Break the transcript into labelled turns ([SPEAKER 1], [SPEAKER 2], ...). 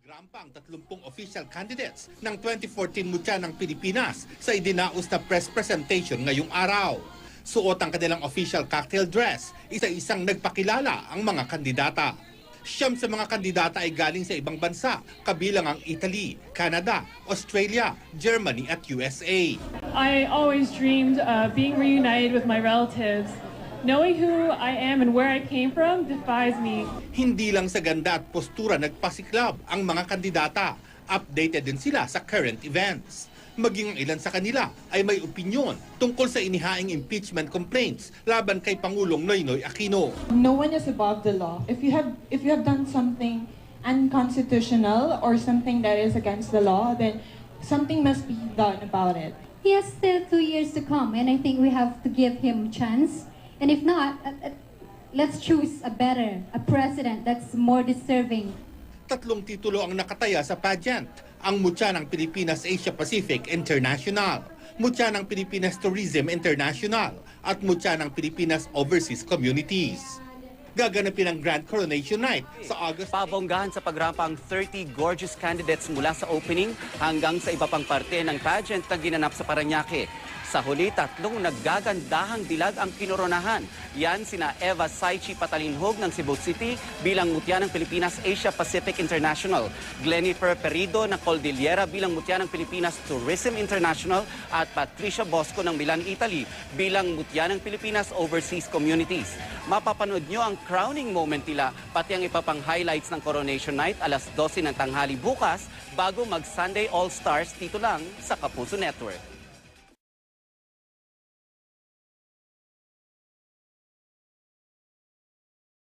[SPEAKER 1] Nagrampa ang 30 official candidates ng 2014 Mutya ng Pilipinas sa idinaos na press presentation ngayong araw. Suot ang kanilang official cocktail dress, isa-isang nagpakilala ang mga kandidata. Siyam sa mga kandidata ay galing sa ibang bansa, kabilang ang Italy, Canada, Australia, Germany at USA.
[SPEAKER 2] I always dreamed of being reunited with my relatives. Knowing who I am and where I came from defies me.
[SPEAKER 1] Hindi lang sa ganda at postura nagpasiklab ang mga kandidata. Updated din sila sa current events. Maging ang ilan sa kanila ay may opinyon tungkol sa inihaing impeachment complaints laban kay Pangulong Noynoy Aquino.
[SPEAKER 3] No one is above the law. If you have done something unconstitutional or something that is against the law, then something must be done about it.
[SPEAKER 4] He has still 2 years to come, and I think we have to give him a chance. And if not, let's choose a president that's more deserving.
[SPEAKER 1] 3 titulo ang nakataya sa pageant. Ang Mutya ng Pilipinas Asia Pacific International, Mutya ng Pilipinas Tourism International, at Mutya ng Pilipinas Overseas Communities. Gaganapin ang Grand Coronation Night sa August.
[SPEAKER 5] Pabonggahan sa pagrampa ang 30 gorgeous candidates mula sa opening hanggang sa iba pang parte ng pageant na ginanap sa Parañaque. Sa huli, 3 naggagandahang dilag ang kinoronahan. Yan sina Eva Saichi Patalinhog ng Cebu City bilang Mutya ng Pilipinas Asia Pacific International, Glenifer Perido ng Cordillera bilang Mutya ng Pilipinas Tourism International at Patricia Bosco ng Milan, Italy bilang Mutya ng Pilipinas Overseas Communities. Mapapanood nyo ang crowning moment nila pati ang iba pang highlights ng Coronation Night alas 12 ng tanghali bukas bago mag-Sunday All-Stars dito lang sa Kapuso Network.